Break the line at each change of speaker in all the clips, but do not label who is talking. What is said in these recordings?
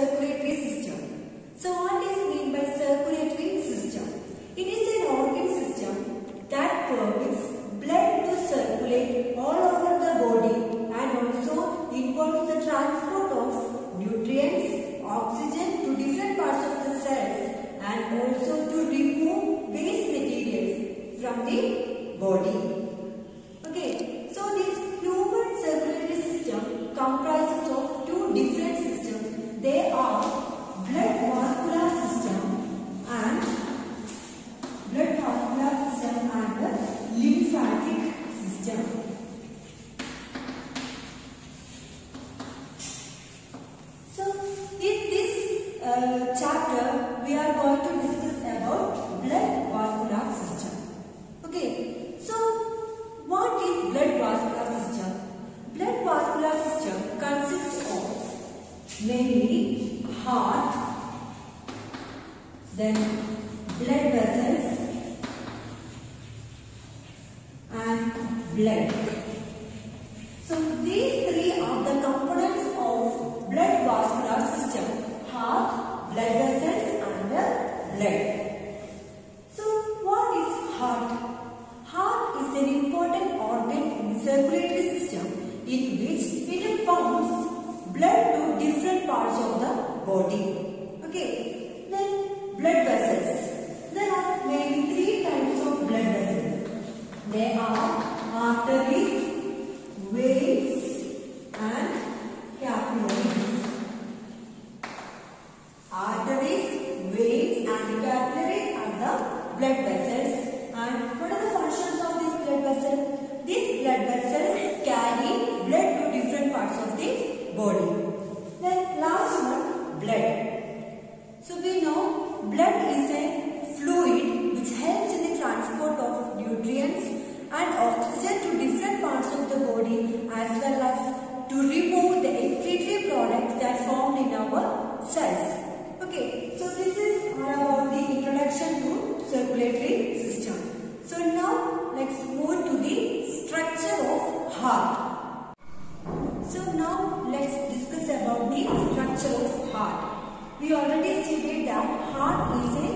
circulatory system. So what is meant by circulatory system? It is an organ system that permits blood to circulate all over the body and also involves the transport of nutrients, oxygen to different parts of the cells and also to remove waste materials from the body. Okay, so this human circulatory system comprises of two different systems. They are blood vascular system and the lymphatic system. So in this chapter we are going to discuss about blood vascular system. Okay, so what is blood vascular system? Blood vascular system consists of mainly heart, then blood vessels and blood. So these three are the components of blood vascular system: heart, blood vessels and blood. So what is heart? Heart is an important organ in the circulatory system in which it pumps blood to different parts of the body. Okay, then blood vessels. There are mainly three types of blood vessels. They are arteries, veins and capillaries. Arteries, veins and capillaries are the blood vessels. And what are the functions of this blood vessel? These blood vessels carry blood to different parts of the body. Then last one, blood. So we know blood is a fluid which helps in the transport of nutrients and oxygen to different parts of the body as well as to remove the excretory products that are formed in our cells. Okay, so this is all about the introduction to circulatory system. So now let's move to the structure of heart. So now let's discuss about the structure of heart. We already stated that heart is a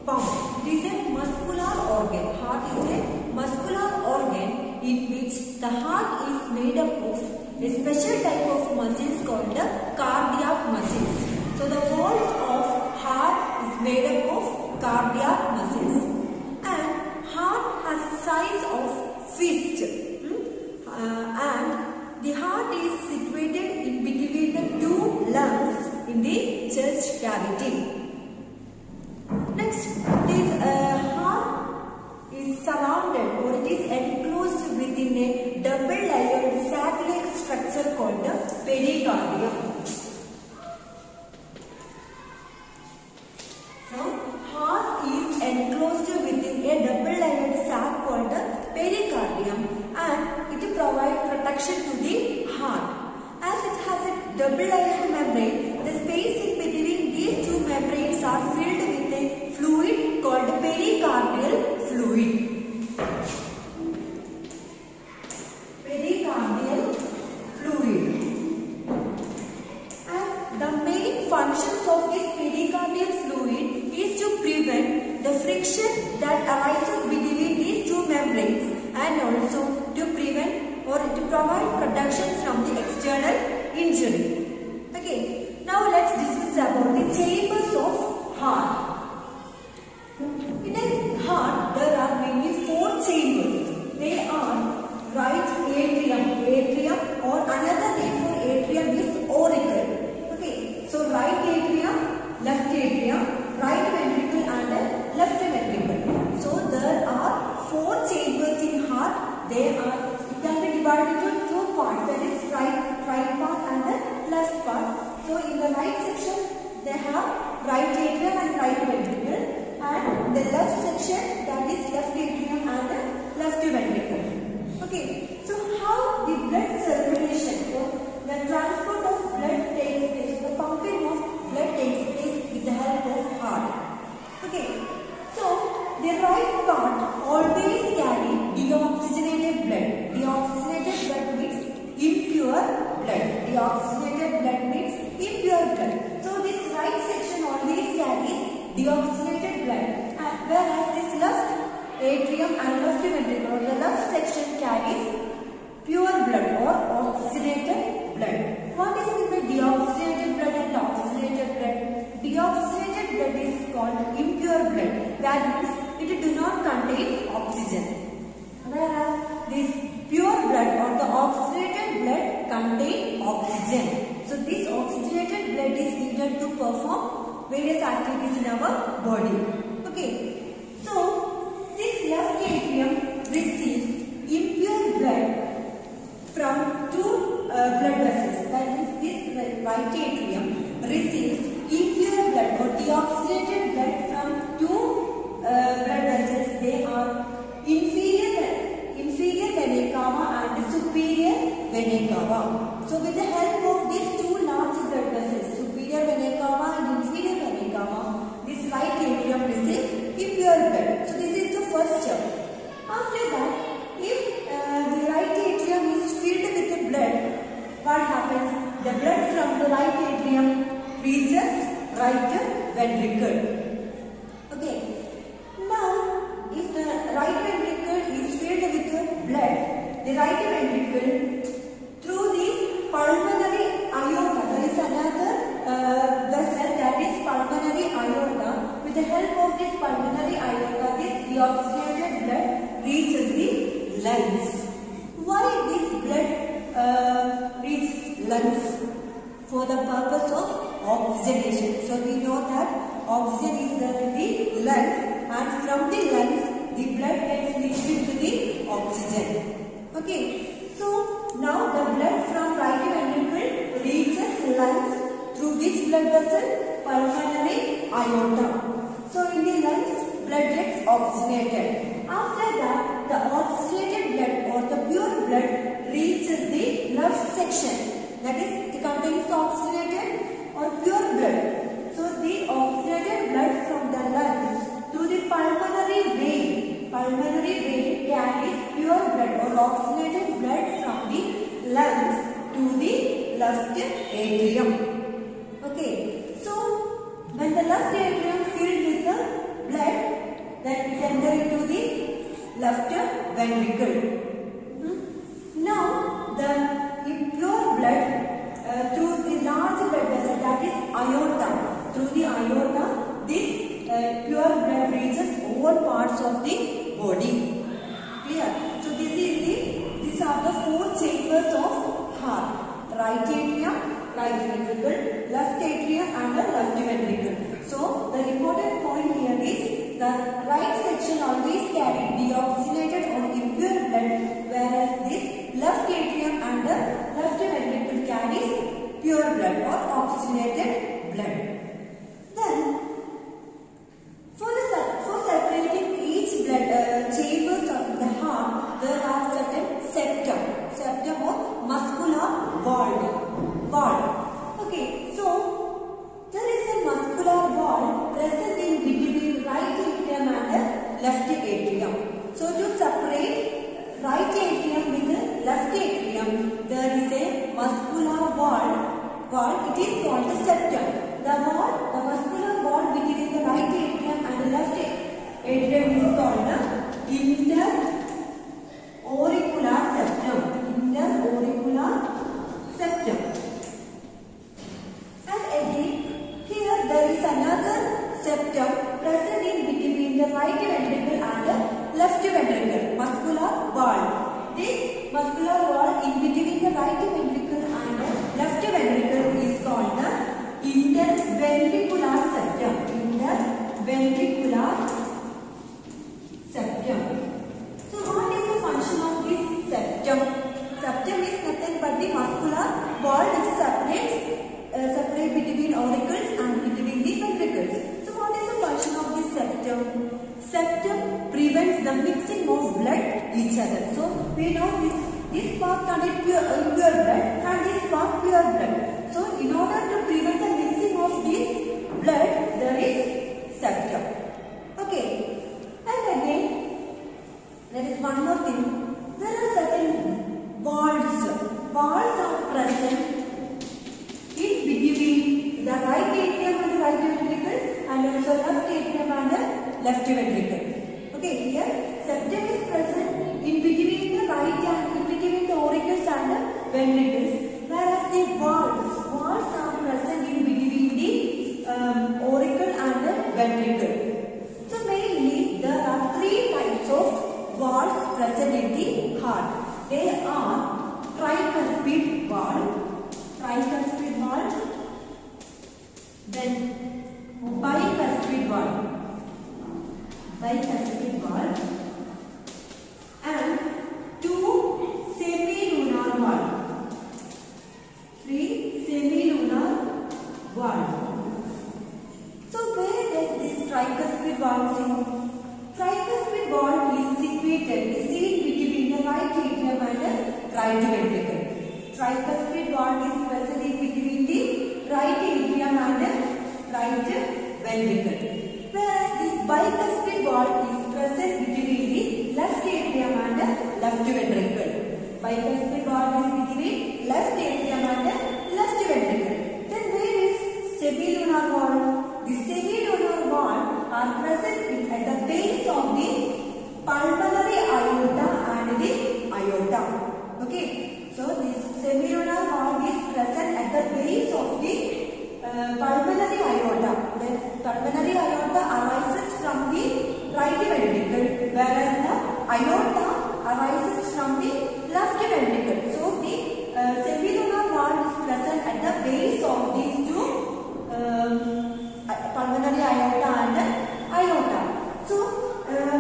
pump. It is a muscular organ. Heart is a muscular organ in which the heart is made up of a special type of muscles called the cardiac muscles. So the walls of heart is made up of cardiac muscles. And heart has a size of fist. And the heart is situated in between the two lungs in the chest cavity. Next, this heart is surrounded or it is enclosed within a double-layered sac-like structure called the pericardium. So, heart is enclosed within a double-layered sac called the pericardium and it provides protection to the heart. As it has a double-layered membrane, the space in between these two membranes are filled with a fluid called pericardial fluid. Pericardial fluid. And the main functions of this pericardial fluid is to prevent the friction that arises between these two membranes and also to prevent or to provide protection from the external injury. Okay, now let's discuss about the chambers of heart. In a heart, there are mainly four chambers. They are right atrium or another name for atrium is auricle. Okay, so right atrium, left atrium, right ventricle and left ventricle. So there are four chambers in heart. They are can be divided into two parts, that is right part and the left part. So in the right section they have right atrium and right ventricle, and the left section that is left atrium and the left ventricle. Okay, so how the blood circulation or the transport of blood takes place, the pumping of blood takes place with the help of heart. Okay, so the right part always carry deoxygenated blood. Deoxygenated blood means impure blood. Deoxygenated blood means impure blood. So this ventricle or the left section carries pure blood or oxygenated blood. What is the deoxygenated blood and oxygenated blood? Deoxygenated blood is called impure blood. That means it do not contain oxygen. Whereas this pure blood or the oxygenated blood contain oxygen. So this oxygenated blood is needed to perform various activities in our body. Okay. So this left atrium receives impure blood from two blood vessels. That means this right atrium receives impure blood or deoxygenated blood from two blood vessels. They are inferior vena cava and superior vena cava. So with the help of these two large blood vessels, superior vena cava and inferior vena cava, this right atrium receives impure blood. So this is the first step. After that, if the right atrium is filled with the blood, what happens? The blood from the right atrium reaches right ventricle. Okay. Now, if the right ventricle is filled with blood, the right ventricle through the pulmonary aorta, there is another vessel, that is pulmonary aorta. With the help of this pulmonary aorta, this deoxygenated blood reaches the lungs. Why this blood reaches lungs? For the purpose of oxygenation. So we know that oxygen is there in the lungs, and from the lungs the blood gets mixed into the oxygen. Okay. So now the blood from right ventricle reaches lungs through which blood vessel? Pulmonary aorta. So in the lungs blood gets oxygenated. After that, the oxygenated blood or the pure blood reaches the left section. That is, it contains the oxygenated or pure blood. So the oxygenated blood from the lungs to the pulmonary vein carries pure blood or oxygenated blood from the lungs to the left atrium. Okay. So when the left atrium filled with the blood, then it enters into the left ventricle. Now the impure blood through the large blood vessel, that is aorta. Through the aorta, this pure blood reaches all parts of the body. Clear? So these are the four chambers of heart: right atrium, right ventricle, left atrium, and the left ventricle. So the important point here is the right section always carries deoxygenated or impure blood, whereas this left atrium and the left ventricle carries pure blood or oxygenated blood. Then, for separating each blood chambers of the heart, there are certain septum or muscular valve. Okay, so there is a muscular valve present in between right atrium and the left atrium. So to separate right atrium with the left atrium, there is a muscular valve. It is called the septum. The muscular valve between the right atrium and the left atrium is called the interauricular septum. And again, here there is another septum present in between the right ventricle and the left ventricle, muscular valve. This muscular valve in between the right ventricle and the left ventricle is called the interventricular septum. So what is the function of this septum? Septum is nothing but the muscular valve which separate between auricles and between the ventricles. So what is the function of this septum? Septum prevents the mixing of blood each other. So we know this part contains pure blood and this part pure blood. So in order to prevent the mixing of this blood, there is septum. Okay. And again, there is one more thing. There are certain valves. Valves are present in between the right atrium and the right ventricle, and also left atrium and the left ventricle. Okay, here septum is present ventricles, whereas the valves are present in between the auricle and the ventricle. So mainly there are three types of valves present in the heart. They are tricuspid valve, then bicuspid valve, and two semilunar valve. Three semilunar valve. So where does this tricuspid valve sit? Tricuspid valve is seen between the right atrium and the right ventricle. Tricuspid valve is present in between the right atrium and the right ventricle. Whereas this bicuspid valve is present between the left atrium and the left ventricle. Bicuspid valve is between left atrium and the left ventricle. Then where is semilunar valve? The semilunar valve are present at the base of the pulmonary aorta and the aorta. Okay, so this semilunar valve is present at the base of the pulmonary aorta. The pulmonary aorta arises from the right ventricle, whereas the aorta arises from the left ventricle. So the semilunar valve is present at the base of these two pulmonary aorta and the aorta. So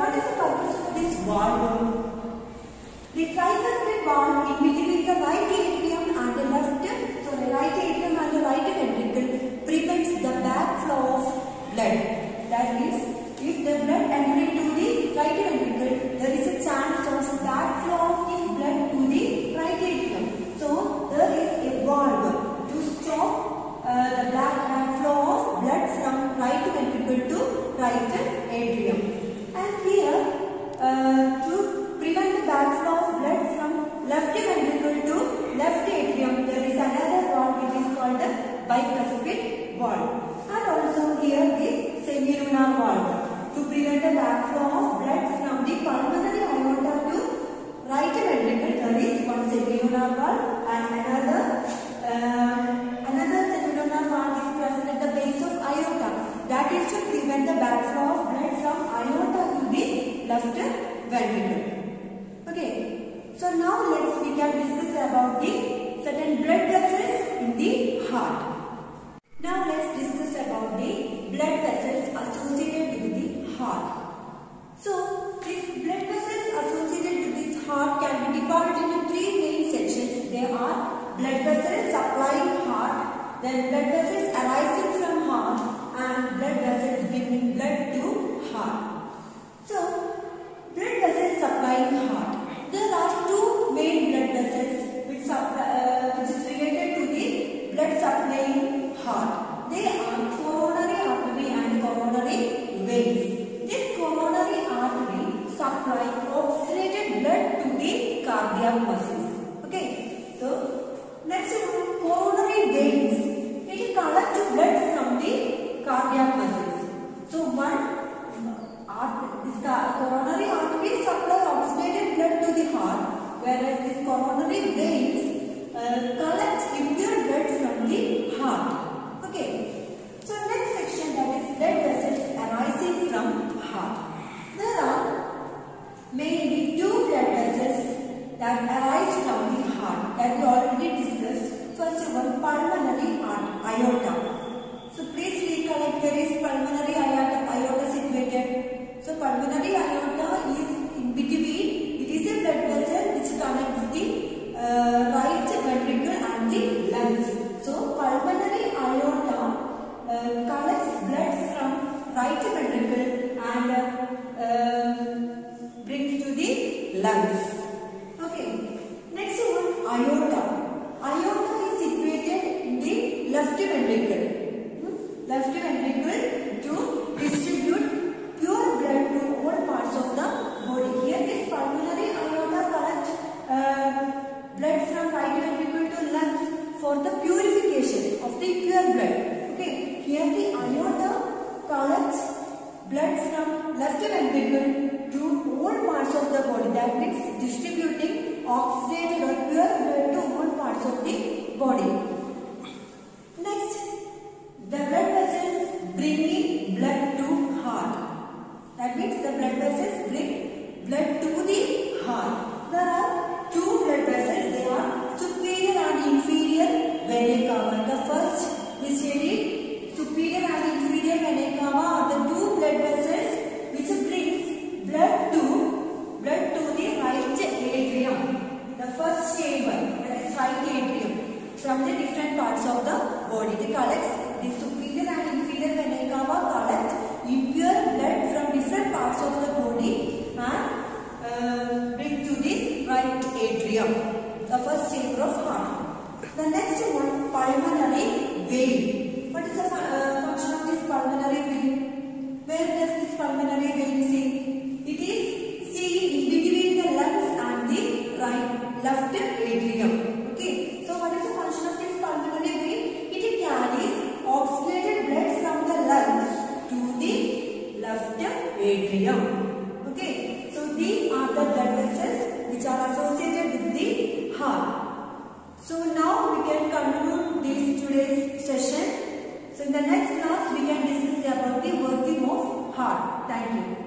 what is the purpose of this valve? The tricuspid valve in between the right atrium and the right atrium and the right ventricle prevents the backflow of blood. That is, if the blood enters into the right ventricle, there is a chance of backflow of this blood to the right atrium. So there is a valve to stop the backflow of blood from right ventricle to right atrium. And here, to prevent the backflow of blood from left ventricle to left atrium, there is another valve which is called the bicuspid valve. And also here this semilunar valve to prevent the backflow of blood from the pulmonary aorta to right ventricle. There is one semilunar valve and another semilunar valve is present at the base of aorta. That is to prevent the backflow of blood from aorta to the left ventricle. Okay, so now we can discuss about the certain blood vessels in the heart. Now let's discuss about the blood vessels associated with the heart. So these blood vessels associated with this heart can be divided into three main sections. They are blood vessels supplying heart, then blood vessels arising from heart, and blood vessels giving blood to heart. So blood vessels supplying heart. There are two main blood vessels which is related to the blood supplying heart. They are coronary artery and coronary veins. This coronary artery supplies oxygenated blood to the cardiac muscles. Okay, so next one, coronary veins. It collects blood from the cardiac muscles. So this coronary artery supplies oxygenated blood to the heart, whereas this coronary veins collect impure blood from the heart. Okay. So next section, that is blood vessels arising from heart. There are mainly two blood vessels that arise from the heart that we already discussed. First one, pulmonary aorta. So please recollect where is pulmonary aorta situated. So pulmonary aorta is in between. It is a blood vessel which connects the right ventricle and the lungs. So pulmonary aorta collects blood from right ventricle and brings to the lungs. Okay. Next one, aorta. Aorta is situated in the left ventricle. Left ventricle to distribute pure blood to all parts of the body. Here this pulmonary aorta collects blood from right ventricle to lungs for the purification of the pure blood. Okay, here the aorta collects blood from left ventricle to all parts of the body. That means distributing oxygenated or pure blood to all parts body. Next, the blood vessels bringing blood to heart. That means the blood vessels bring blood to the heart. There are two blood vessels. They are superior and inferior vena cava. The first we studied, superior and inferior vena cava are the two blood vessels which brings blood to the right atrium. The first chamber, that is right atrium, from the different parts of the body. It collects, the superior and inferior vena cava collect impure blood from different parts of the body and bring to the right atrium, the first chamber of heart. The next one, pulmonary vein. What is the function of this pulmonary vein? Where does this pulmonary vein sit? It is seen in between the lungs and the left atrium. Okay. So what is the function of this pulmonary vein? It carries oxygenated blood from the lungs to the left atrium. Okay. So these are the blood vessels which are associated with the heart. So now we can conclude this today's session. So in the next class we can discuss about the working of heart. Thank you.